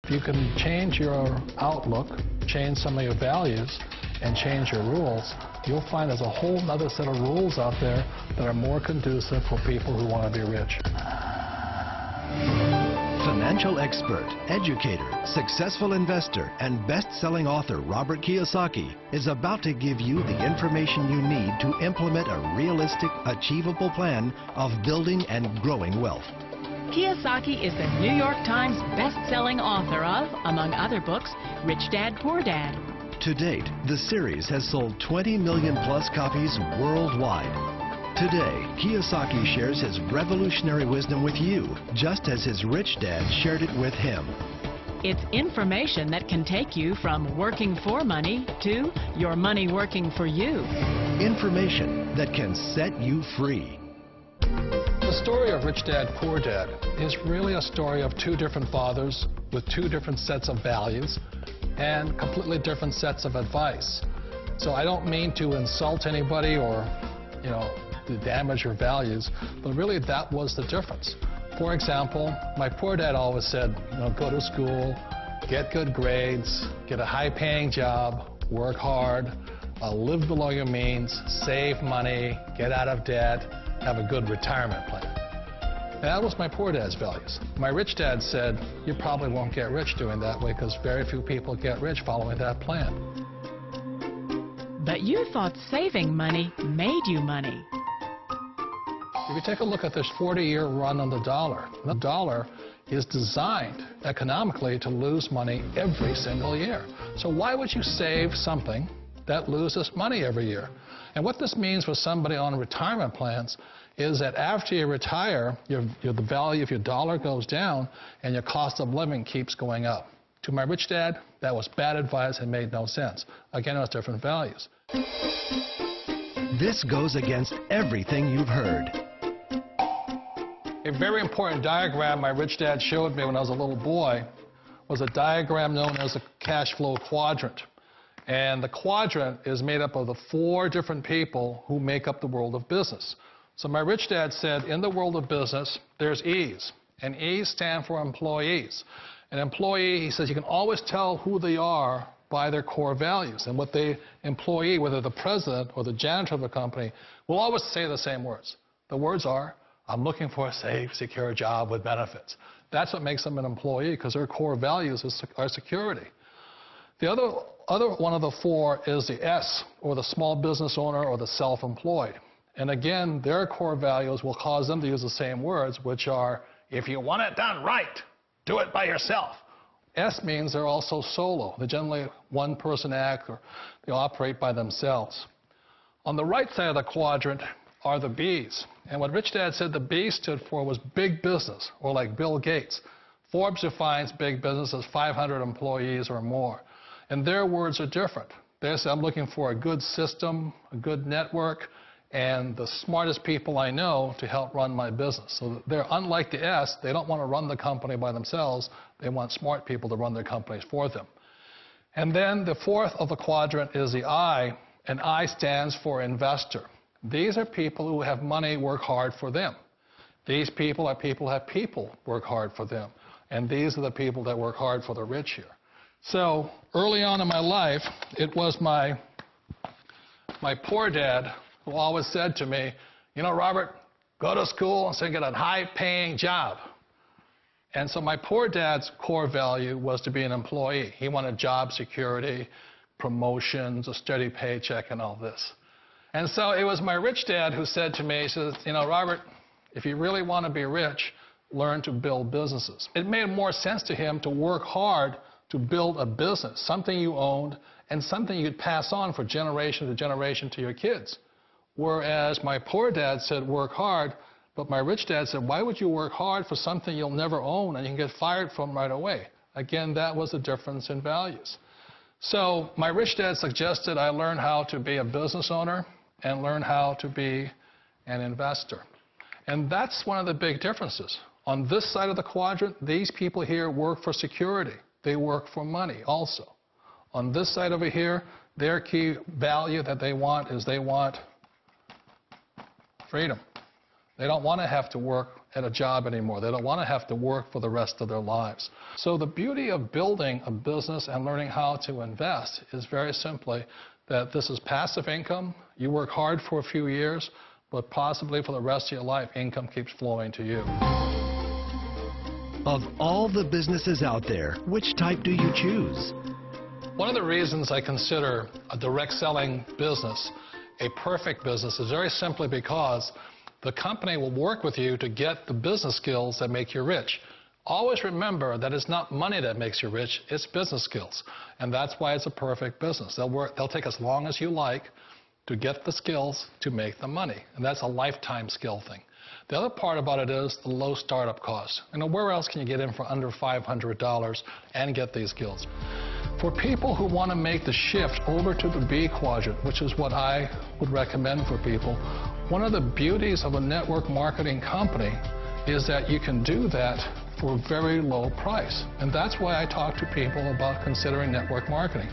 If you can change your outlook, change some of your values, and change your rules, you'll find there's a whole other set of rules out there that are more conducive for people who want to be rich. Financial expert, educator, successful investor, and best-selling author Robert Kiyosaki is about to give you the information you need to implement a realistic, achievable plan of building and growing wealth. Kiyosaki is the New York Times best-selling author of, among other books, Rich Dad, Poor Dad. To date, the series has sold 20 million plus copies worldwide. Today, Kiyosaki shares his revolutionary wisdom with you, just as his rich dad shared it with him. It's information that can take you from working for money to your money working for you. Information that can set you free. The story of Rich Dad, Poor Dad is really a story of two different fathers with two different sets of values and completely different sets of advice. So I don't mean to insult anybody or, to damage your values, but really that was the difference. For example, my poor dad always said, go to school, get good grades, get a high-paying job, work hard, live below your means, save money, get out of debt, have a good retirement plan. And that was my poor dad's values. My rich dad said, you probably won't get rich doing that way because very few people get rich following that plan. But you thought saving money made you money. If you take a look at this 40-year run on the dollar is designed economically to lose money every single year. So why would you save something that loses money every year? And what this means for somebody on retirement plans is that after you retire, the value of your dollar goes down and your cost of living keeps going up. To my rich dad, that was bad advice and made no sense. Again, it was different values. This goes against everything you've heard. A very important diagram my rich dad showed me when I was a little boy was a diagram known as a cash flow quadrant. And the quadrant is made up of the 4 different people who make up the world of business. So my rich dad said, in the world of business, there's E's. And E's stand for employees. An employee, he says, you can always tell who they are by their core values. And what the employee, whether the president or the janitor of the company, will always say the same words. The words are, I'm looking for a safe, secure job with benefits. That's what makes them an employee, because their core values are security. The other one of the 4 is the S, or the small business owner or the self-employed. And again, their core values will cause them to use the same words, which are, if you want it done right, do it by yourself. S means they're also solo. They're generally one-person act, or they operate by themselves. On the right side of the quadrant are the B's. And what Rich Dad said the B stood for was big business, or like Bill Gates. Forbes defines big business as 500 employees or more. And their words are different. They say, I'm looking for a good system, a good network, and the smartest people I know to help run my business. So they're unlike the S. They don't want to run the company by themselves. They want smart people to run their companies for them. And then the 4th of the quadrant is the I, and I stands for investor. These are people who have money work hard for them. These people are people who have people work hard for them. And these are the people that work hard for the rich here. So early on in my life, it was my poor dad who always said to me, Robert, go to school and get a high-paying job. And so my poor dad's core value was to be an employee. He wanted job security, promotions, a steady paycheck, and all this. And so it was my rich dad who said to me, he says, Robert, if you really want to be rich, learn to build businesses. It made more sense to him to work hard to build a business, something you owned and something you could pass on for generation to generation to your kids. Whereas my poor dad said work hard, but my rich dad said, why would you work hard for something you'll never own and you can get fired from right away? Again, that was the difference in values. So my rich dad suggested I learn how to be a business owner and learn how to be an investor. And that's one of the big differences. On this side of the quadrant, these people here work for security. They work for money also. On this side over here, their key value that they want is they want freedom. They don't want to have to work at a job anymore. They don't want to have to work for the rest of their lives. So the beauty of building a business and learning how to invest is very simply that this is passive income. You work hard for a few years, but possibly for the rest of your life, income keeps flowing to you. Of all the businesses out there, which type do you choose? One of the reasons I consider a direct selling business a perfect business is very simply because the company will work with you to get the business skills that make you rich. Always remember that it's not money that makes you rich, it's business skills. And that's why it's a perfect business. They'll take as long as you like to get the skills to make the money. And that's a lifetime skill thing. The other part about it is the low startup cost. You know, where else can you get in for under $500 and get these skills? For people who want to make the shift over to the B quadrant, which is what I would recommend for people, one of the beauties of a network marketing company is that you can do that for a very low price. And that's why I talk to people about considering network marketing.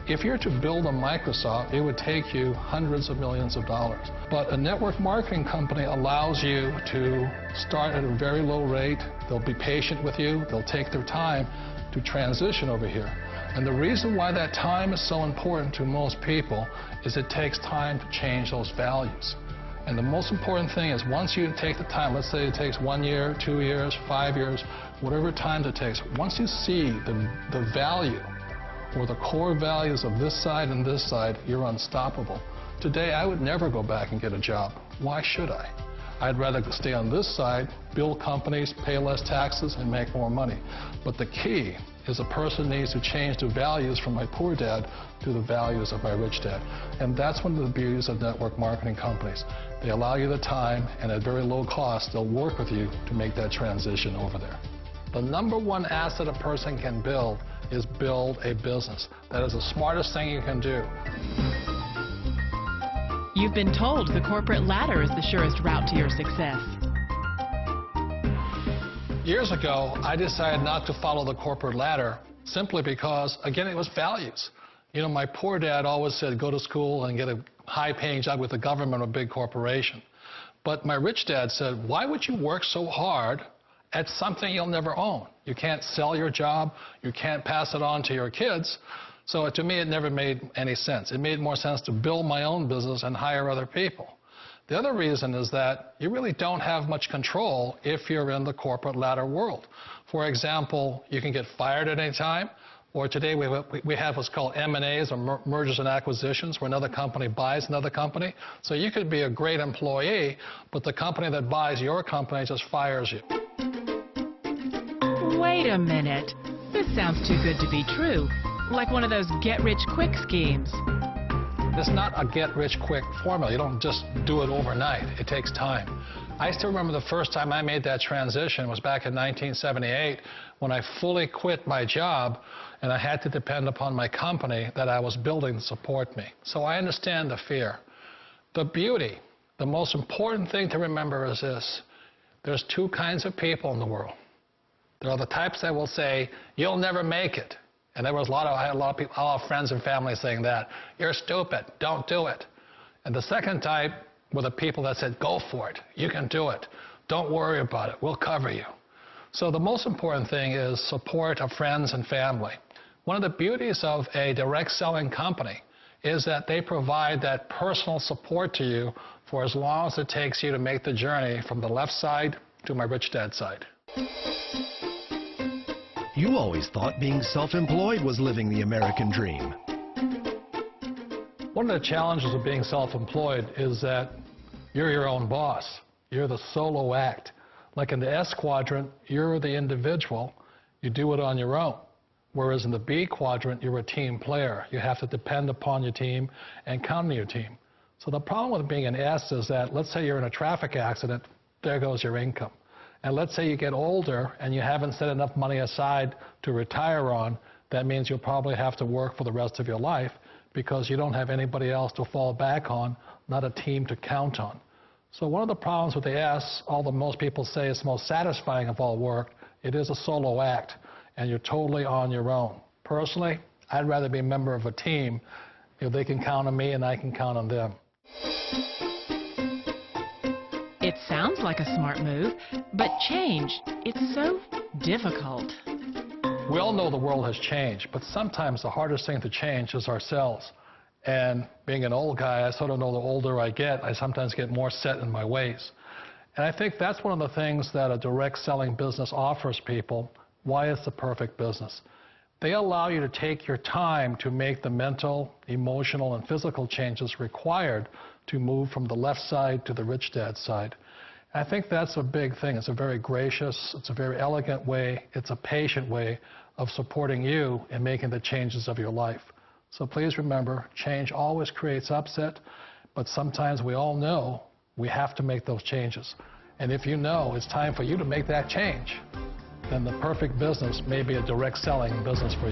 If you're to build a Microsoft, it would take you hundreds of millions of dollars. But a network marketing company allows you to start at a very low rate. They'll be patient with you. They'll take their time to transition over here. And the reason why that time is so important to most people is it takes time to change those values. And the most important thing is once you take the time, let's say it takes 1 year, 2 years, 5 years, whatever time it takes, once you see the value or the core values of this side and this side, you're unstoppable. Today, I would never go back and get a job. Why should I? I'd rather stay on this side, build companies, pay less taxes, and make more money. But the key is a person needs to change the values from my poor dad to the values of my rich dad. And that's one of the beauties of network marketing companies. They allow you the time, and at very low cost, they'll work with you to make that transition over there. The number one asset a person can build is build a business. That is the smartest thing you can do. You've been told the corporate ladder is the surest route to your success. Years ago, I decided not to follow the corporate ladder simply because, again, it was values. You know, my poor dad always said, go to school and get a high-paying job with the government or a big corporation. But my rich dad said, why would you work so hard at something you'll never own? You can't sell your job. You can't pass it on to your kids. So to me, it never made any sense. It made more sense to build my own business and hire other people. The other reason is that you really don't have much control if you're in the corporate ladder world. For example, you can get fired at any time, or today we have what's called M&As, or mergers and acquisitions, where another company buys another company. So you could be a great employee, but the company that buys your company just fires you. Wait a minute. This sounds too good to be true. Like one of those get-rich-quick schemes. It's not a get-rich-quick formula. You don't just do it overnight. It takes time. I still remember the first time I made that transition was back in 1978 when I fully quit my job and I had to depend upon my company that I was building to support me. So I understand the fear. The beauty, the most important thing to remember is this. There's two kinds of people in the world. There are the types that will say, you'll never make it. And I had a lot of friends and family saying that. You're stupid. Don't do it. And the second type were the people that said, go for it. You can do it. Don't worry about it. We'll cover you. So the most important thing is support of friends and family. One of the beauties of a direct selling company is that they provide that personal support to you for as long as it takes you to make the journey from the left side to my rich dad side. You always thought being self-employed was living the American dream. One of the challenges of being self-employed is that you're your own boss. You're the solo act. Like in the S quadrant, you're the individual. You do it on your own. Whereas in the B quadrant, you're a team player. You have to depend upon your team and count on your team. So the problem with being an S is that, let's say you're in a traffic accident, there goes your income. And let's say you get older and you haven't set enough money aside to retire on, that means you'll probably have to work for the rest of your life because you don't have anybody else to fall back on, not a team to count on. So one of the problems with the S, although most people say it's the most satisfying of all work, it is a solo act and you're totally on your own. Personally, I'd rather be a member of a team if they can count on me and I can count on them. It's It sounds like a smart move, but change, it's so difficult. We all know the world has changed, but sometimes the hardest thing to change is ourselves. And being an old guy, I sort of know the older I get, I sometimes get more set in my ways. And I think that's one of the things that a direct selling business offers people, why it's the perfect business. They allow you to take your time to make the mental, emotional, and physical changes required to move from the left side to the rich dad side. I think that's a big thing. It's a very gracious, it's a very elegant way, it's a patient way of supporting you in making the changes of your life. So please remember, change always creates upset, but sometimes we all know we have to make those changes. And if you know it's time for you to make that change, then the perfect business may be a direct selling business for you.